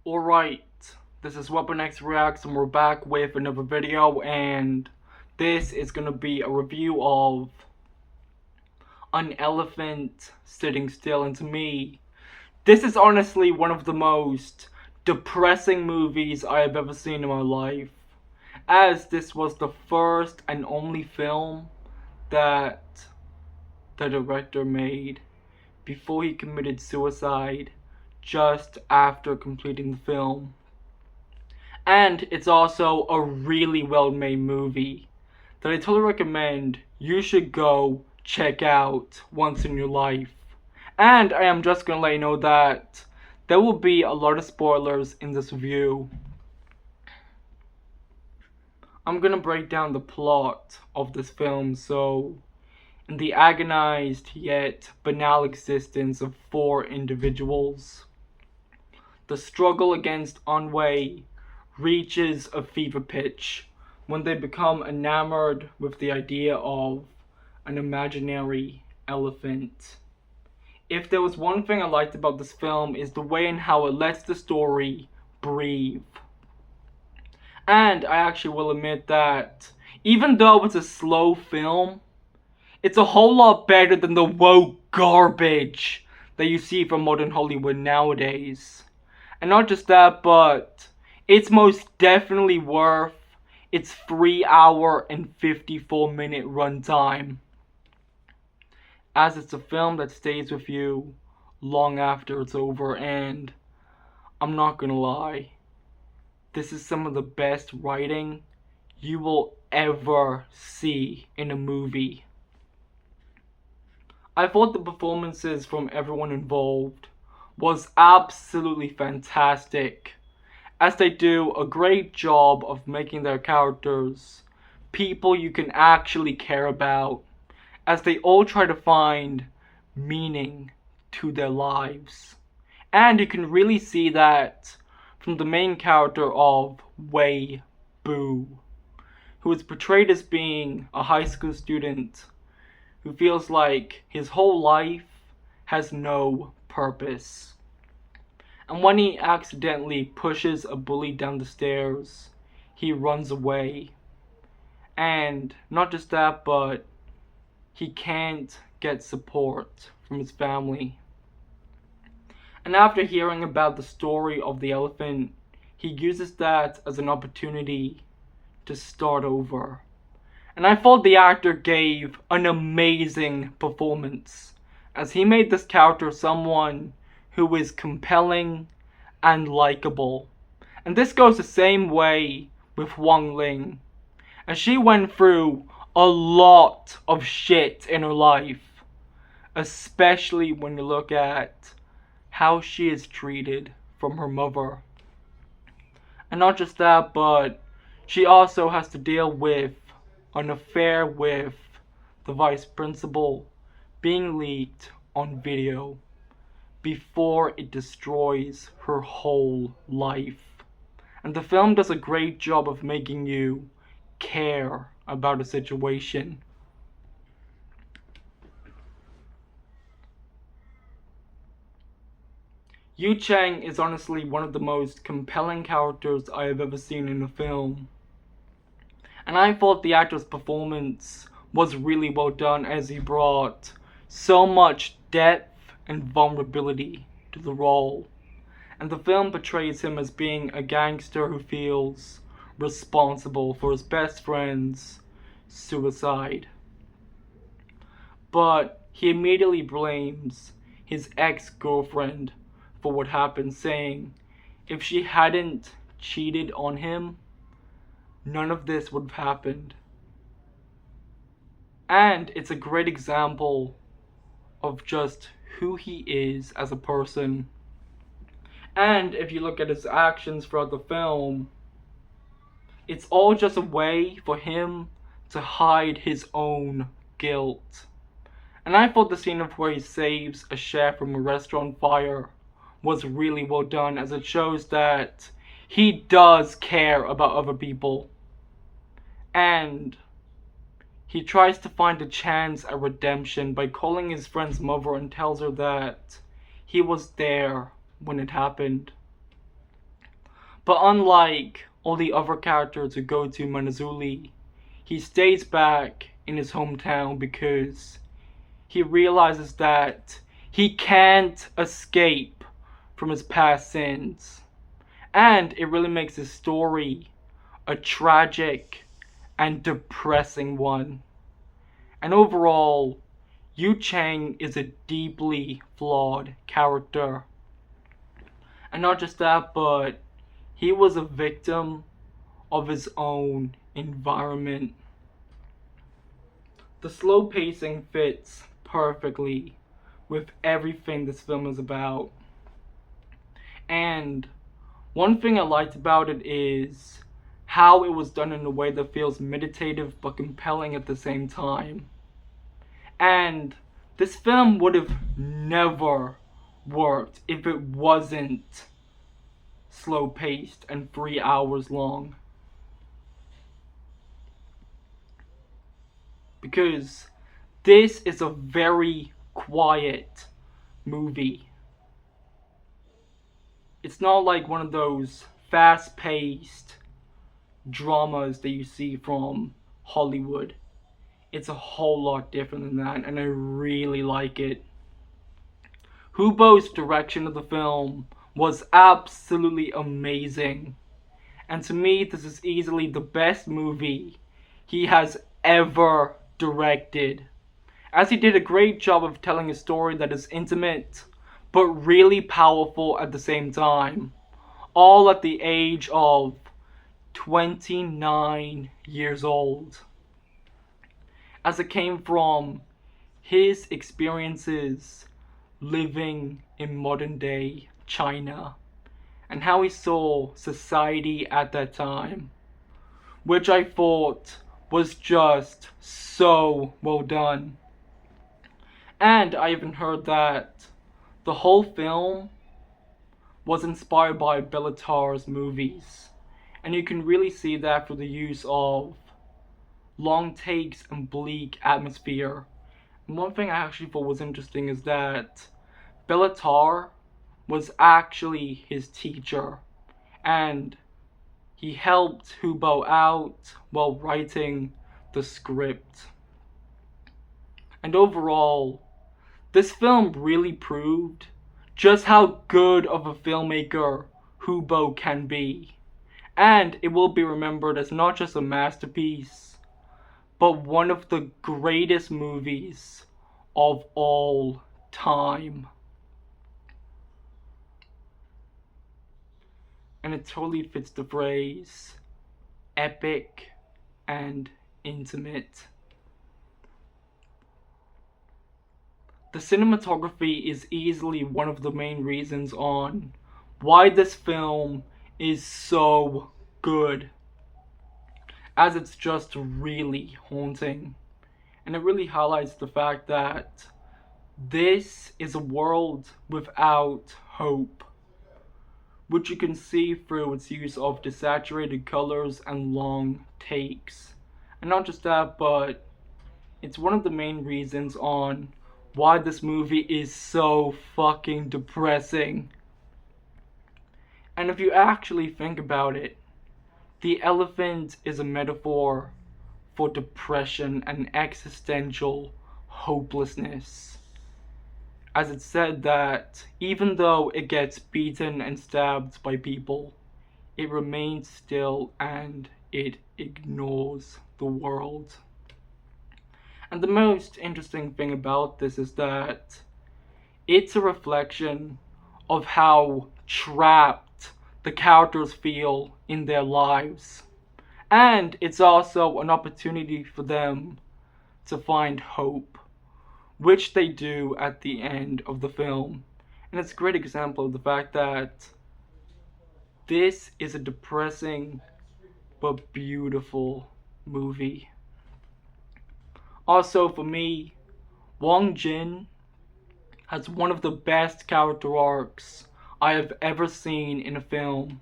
Alright, this is Weapon X Reacts and we're back with another video, and this is gonna be a review of An Elephant Sitting Still. And to me, this is honestly one of the most depressing movies I have ever seen in my life, as this was the first and only film that the director made before he committed suicide just after completing the film. And it's also a really well made movie that I totally recommend you should go check out once in your life. And I am just gonna let you know that there will be a lot of spoilers in this review. I'm gonna break down the plot of this film. So, in the agonized yet banal existence of four individuals, the struggle against ennui reaches a fever pitch when they become enamored with the idea of an imaginary elephant. If there was one thing I liked about this film, is the way and how it lets the story breathe. And I actually will admit that even though it's a slow film, it's a whole lot better than the woke garbage that you see from modern Hollywood nowadays. And not just that, but it's most definitely worth its 3-hour and 54-minute runtime, as it's a film that stays with you long after it's over. And I'm not gonna lie, this is some of the best writing you will ever see in a movie. I thought the performances from everyone involved was absolutely fantastic, as they do a great job of making their characters people you can actually care about, as they all try to find meaning to their lives. And you can really see that from the main character of Wei Boo, who is portrayed as being a high school student who feels like his whole life has no purpose. And when he accidentally pushes a bully down the stairs, he runs away. And not just that, but he can't get support from his family. And after hearing about the story of the elephant, he uses that as an opportunity to start over. And I thought the actor gave an amazing performance, as he made this character someone who is compelling and likable. And this goes the same way with Wang Ling, as she went through a lot of shit in her life, especially when you look at how she is treated from her mother. And not just that, but she also has to deal with an affair with the vice principal being leaked on video before it destroys her whole life. And the film does a great job of making you care about a situation. Yu Chang is honestly one of the most compelling characters I have ever seen in a film. And I thought the actor's performance was really well done, as he brought so much depth and vulnerability to the role. And the film portrays him as being a gangster who feels responsible for his best friend's suicide. But he immediately blames his ex-girlfriend for what happened, saying if she hadn't cheated on him, none of this would have happened. And it's a great example of just who he is as a person. And if you look at his actions throughout the film, it's all just a way for him to hide his own guilt. And I thought the scene of where he saves a chef from a restaurant fire was really well done, as it shows that he does care about other people. And he tries to find a chance at redemption by calling his friend's mother and tells her that he was there when it happened. But unlike all the other characters who go to Manazuli, he stays back in his hometown because he realizes that he can't escape from his past sins. And it really makes his story a tragic and depressing one. And overall, Yu Chang is a deeply flawed character. And not just that, but he was a victim of his own environment. The slow pacing fits perfectly with everything this film is about. And one thing I liked about it is how it was done in a way that feels meditative but compelling at the same time. And this film would have never worked if it wasn't slow paced and 3 hours long. Because this is a very quiet movie. It's not like one of those fast paced dramas that you see from Hollywood. It's a whole lot different than that, and I really like it. Hubo's direction of the film was absolutely amazing. And to me, this is easily the best movie he has ever directed. As he did a great job of telling a story that is intimate, but really powerful at the same time. All at the age of 29 years old. As it came from his experiences living in modern day China and how he saw society at that time, which I thought was just so well done. And I even heard that the whole film was inspired by Béla Tarr's movies, and you can really see that through the use of long takes and bleak atmosphere. And one thing I actually thought was interesting is that Béla Tarr was actually his teacher, and he helped Hubo out while writing the script. And overall, this film really proved just how good of a filmmaker Hubo can be. And it will be remembered as not just a masterpiece, but one of the greatest movies of all time. And it totally fits the phrase epic and intimate. The cinematography is easily one of the main reasons on why this film is so good, as it's just really haunting. And it really highlights the fact that this is a world without hope, which you can see through its use of desaturated colors and long takes. And not just that, but it's one of the main reasons on why this movie is so fucking depressing. And if you actually think about it, the elephant is a metaphor for depression and existential hopelessness. As it's said that even though it gets beaten and stabbed by people, it remains still and it ignores the world. And the most interesting thing about this is that it's a reflection of how trapped the characters feel in their lives. And it's also an opportunity for them to find hope, which they do at the end of the film. And it's a great example of the fact that this is a depressing but beautiful movie. Also, for me, Wong Jin has one of the best character arcs I have ever seen in a film,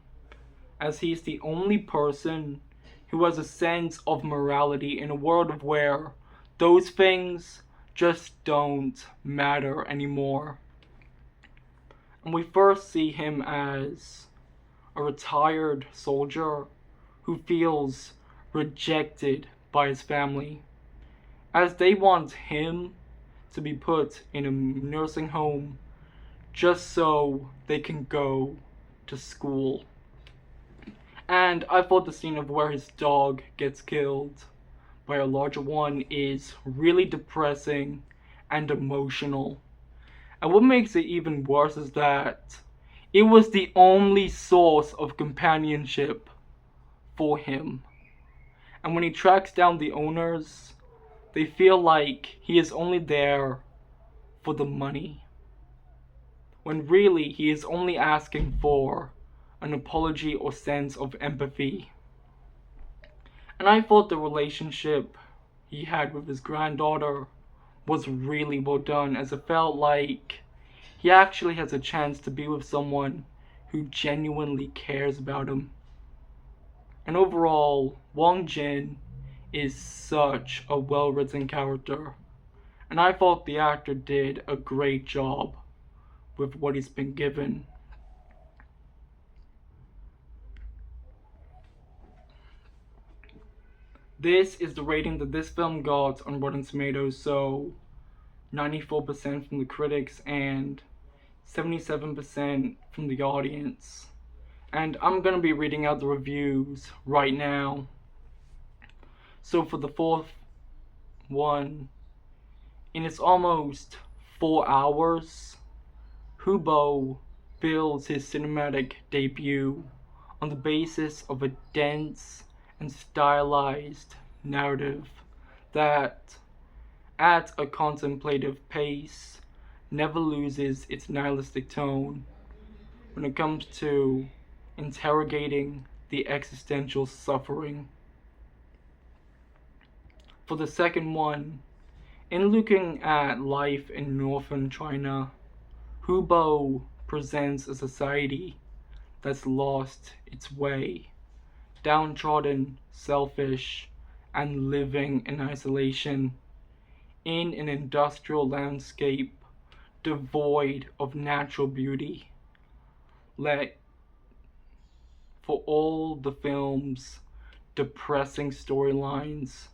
as he's the only person who has a sense of morality in a world where those things just don't matter anymore. And we first see him as a retired soldier who feels rejected by his family, as they want him to be put in a nursing home just so they can go to school. And I thought the scene of where his dog gets killed by a larger one is really depressing and emotional. And what makes it even worse is that it was the only source of companionship for him. And when he tracks down the owners, they feel like he is only there for the money, when really he is only asking for an apology or sense of empathy. And I thought the relationship he had with his granddaughter was really well done, as it felt like he actually has a chance to be with someone who genuinely cares about him. And overall, Wong Jin is such a well-written character, and I thought the actor did a great job with what he's been given. This is the rating that this film got on Rotten Tomatoes, so 94% from the critics and 77% from the audience. And I'm gonna be reading out the reviews right now. So for the fourth one, in its almost 4 hours, Hubo builds his cinematic debut on the basis of a dense and stylized narrative that, at a contemplative pace, never loses its nihilistic tone when it comes to interrogating the existential suffering. For the second one, in looking at life in northern China, Hubo presents a society that's lost its way, downtrodden, selfish, and living in isolation in an industrial landscape devoid of natural beauty. Let for all the film's depressing storylines,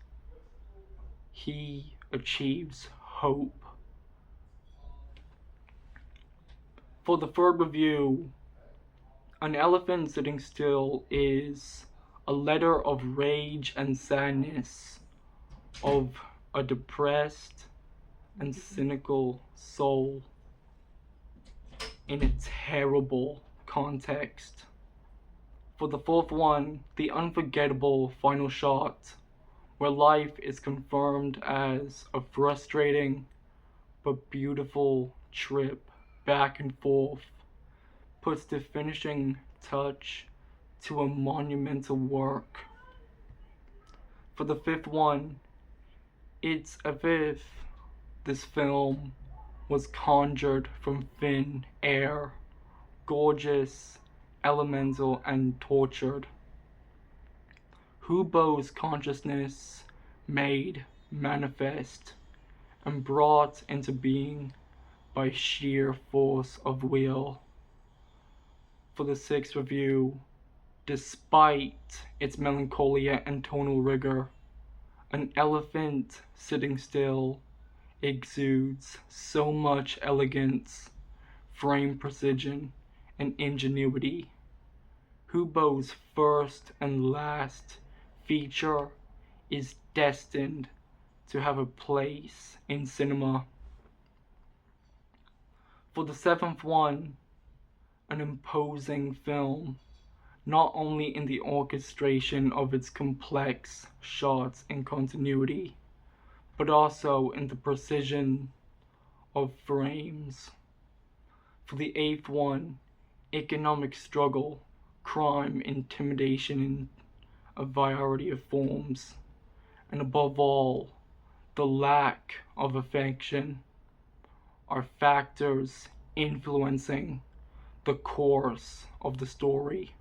he achieves hope. For the third review, An Elephant Sitting Still is a letter of rage and sadness of a depressed and cynical soul in a terrible context. For the fourth one, the unforgettable final shot, where life is confirmed as a frustrating but beautiful trip back and forth, puts the finishing touch to a monumental work. For the fifth one, it's as if this film was conjured from thin air, gorgeous, elemental, and tortured. Hubo's consciousness made manifest and brought into being by sheer force of will. For the sixth review, despite its melancholia and tonal rigor, An Elephant Sitting Still exudes so much elegance, frame precision, and ingenuity. Hubo's first and last feature is destined to have a place in cinema. For the seventh one, an imposing film, not only in the orchestration of its complex shots and continuity, but also in the precision of frames. For the eighth one, economic struggle, crime, intimidation in a variety of forms, and above all, the lack of affection are factors influencing the course of the story.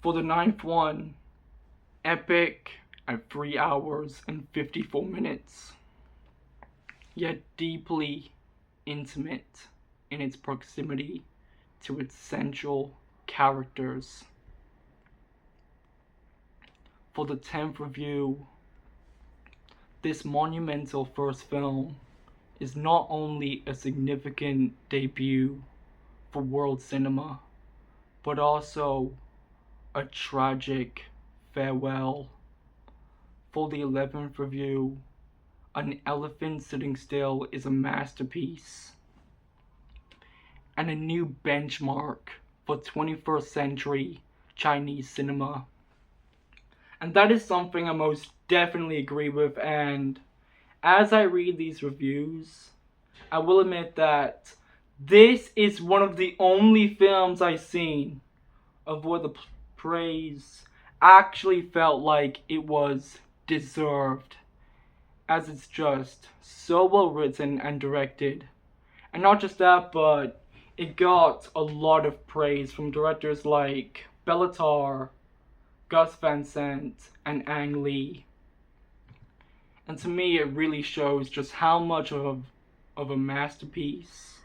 For the ninth one, epic at 3 hours and 54 minutes. yet deeply intimate in its proximity to its central characters. For the 10th review, this monumental first film is not only a significant debut for world cinema, but also a tragic farewell. For the 11th review, An Elephant Sitting Still is a masterpiece and a new benchmark for 21st century Chinese cinema. And that is something I most definitely agree with, and as I read these reviews, I will admit that this is one of the only films I've seen of where the praise actually felt like it was deserved, as it's just so well written and directed. And not just that, but it got a lot of praise from directors like Béla Tarr, Gus Van Sant, and Ang Lee. And to me, it really shows just how much of a masterpiece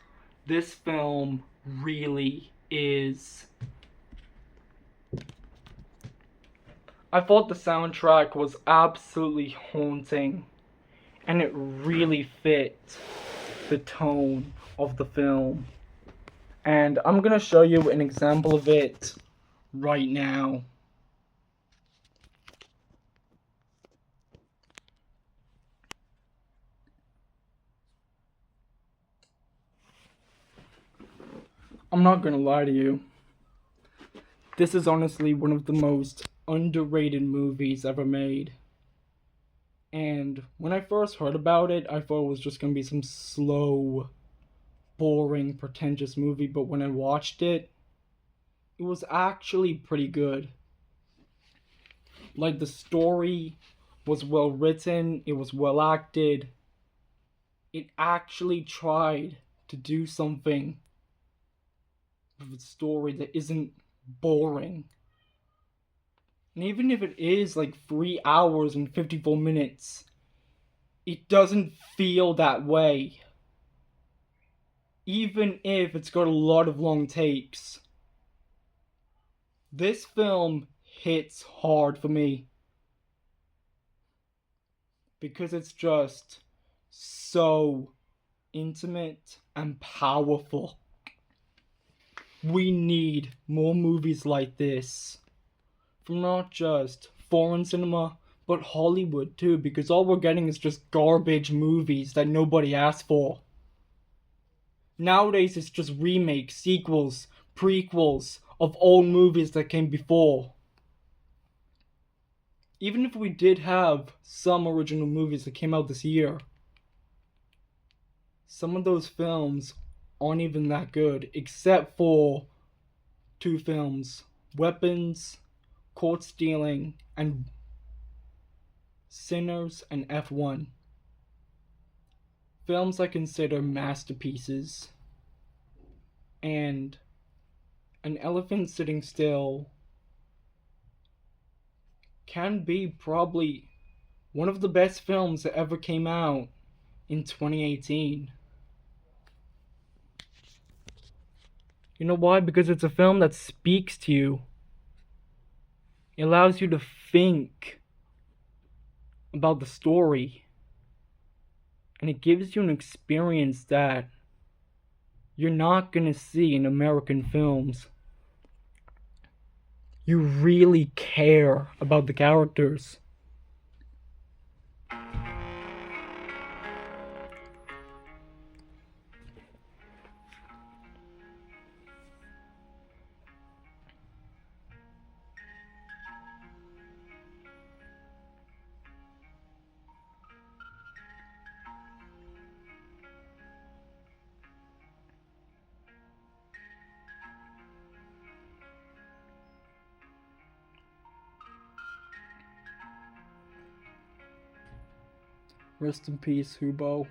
this film really is. I thought the soundtrack was absolutely haunting, and it really fit the tone of the film. And I'm gonna show you an example of it right now. I'm not gonna lie to you. This is honestly one of the most underrated movies ever made. And when I first heard about it, I thought it was just gonna be some slow, boring, pretentious movie, but when I watched it, it was actually pretty good. Like, the story was well written, it was well acted. It actually tried to do something with a story that isn't boring. And even if it is like 3 hours and 54 minutes, it doesn't feel that way. Even if it's got a lot of long takes. This film hits hard for me. Because it's just so intimate and powerful. We need more movies like this. From not just foreign cinema, but Hollywood too, because all we're getting is just garbage movies that nobody asked for. Nowadays it's just remakes, sequels, prequels of old movies that came before. Even if we did have some original movies that came out this year, some of those films aren't even that good, except for 2 films, Weapons, Caught Stealing, and Sinners and F1. Films I consider masterpieces. And An Elephant Sitting Still can be probably one of the best films that ever came out in 2018. You know why? Because it's a film that speaks to you. It allows you to think about the story. And it gives you an experience that you're not gonna see in American films. You really care about the characters. Rest in peace, Hubo.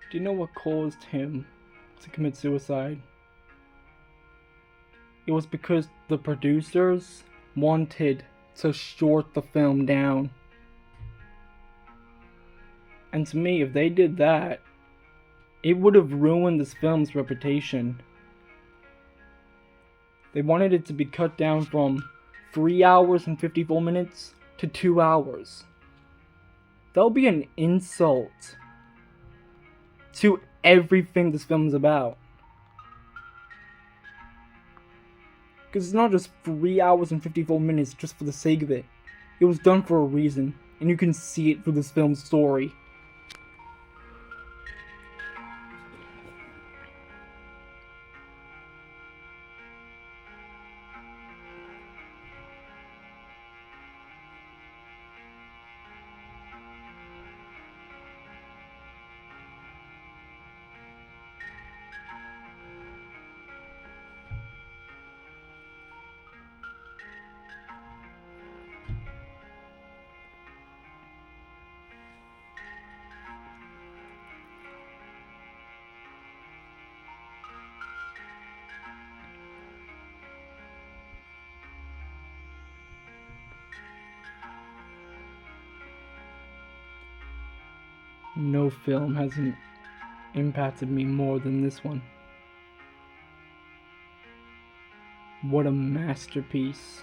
Do you know what caused him to commit suicide? It was because the producers wanted to short the film down. And to me, if they did that, it would have ruined this film's reputation. They wanted it to be cut down from 3 hours and 54 minutes to 2 hours. That'll be an insult to everything this film is about. Because it's not just 3 hours and 54 minutes just for the sake of it. It was done for a reason, and you can see it through this film's story. No film has impacted me more than this one. What a masterpiece.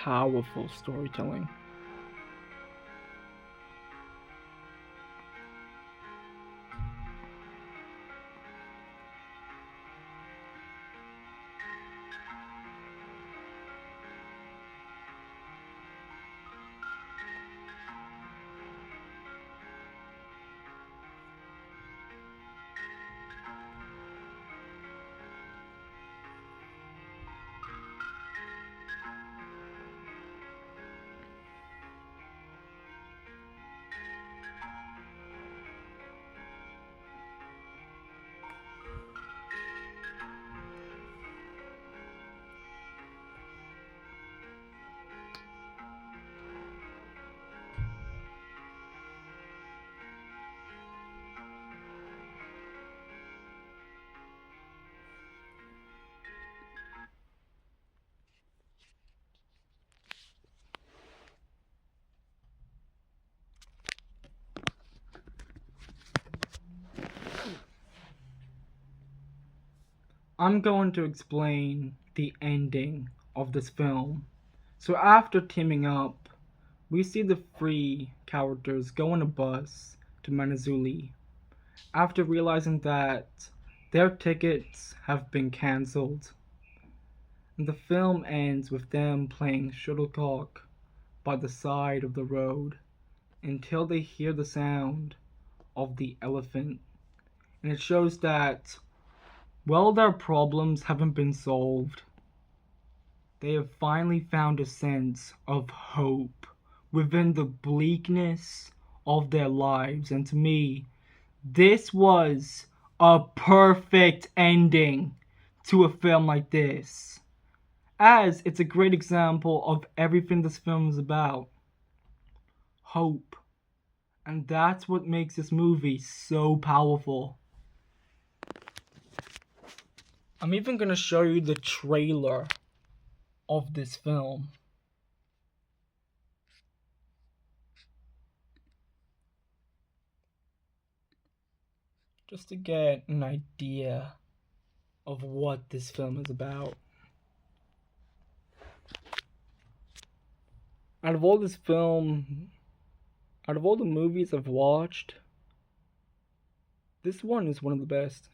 Powerful storytelling. I'm going to explain the ending of this film. So after teaming up, we see the three characters go on a bus to Manizuli after realizing that their tickets have been cancelled. And the film ends with them playing shuttlecock by the side of the road until they hear the sound of the elephant. And it shows that, while their problems haven't been solved, they have finally found a sense of hope within the bleakness of their lives. And to me, this was a perfect ending to a film like this, as it's a great example of everything this film is about: hope. And that's what makes this movie so powerful. I'm even gonna show you the trailer of this film. Just to get an idea of what this film is about. Out of all the movies I've watched, this one is one of the best.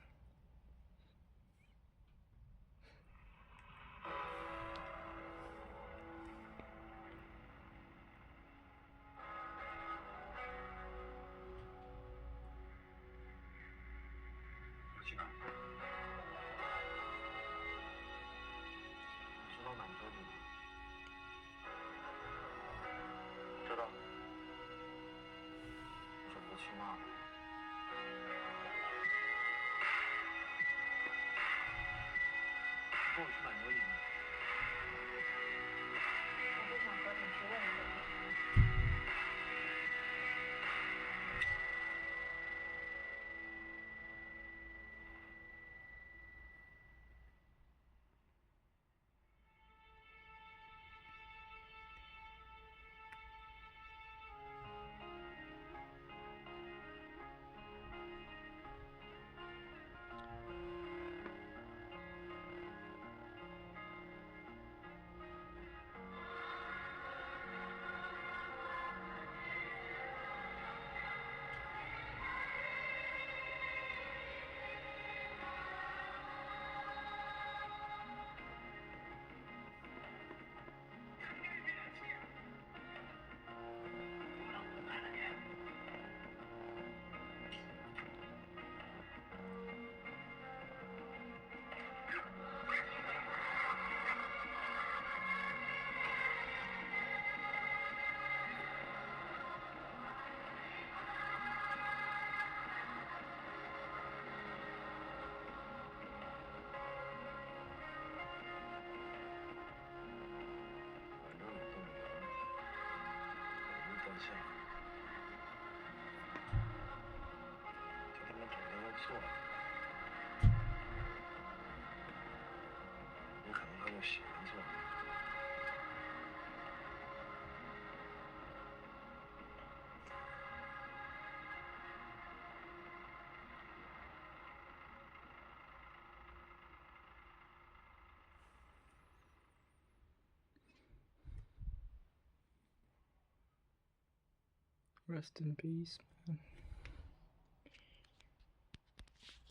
Rest in peace, man.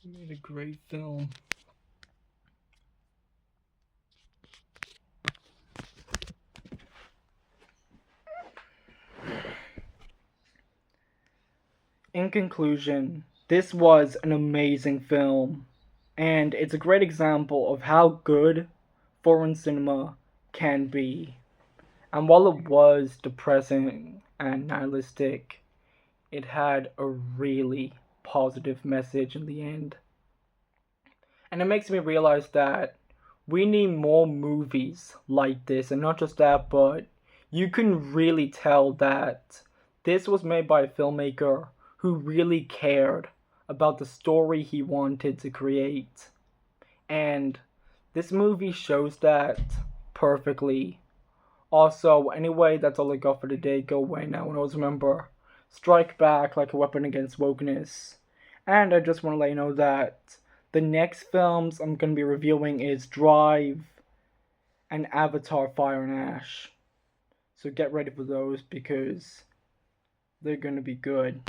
He made a great film. In conclusion, this was an amazing film, and it's a great example of how good foreign cinema can be. And while it was depressing and nihilistic, it had a really positive message in the end. And it makes me realize that we need more movies like this, and not just that, but you can really tell that this was made by a filmmaker who really cared about the story he wanted to create. And this movie shows that perfectly. Also, anyway, that's all I got for today. Go away now, and always remember, strike back like a weapon against wokeness. And I just want to let you know that the next films I'm going to be reviewing is Drive and Avatar Fire and Ash. So get ready for those because they're going to be good.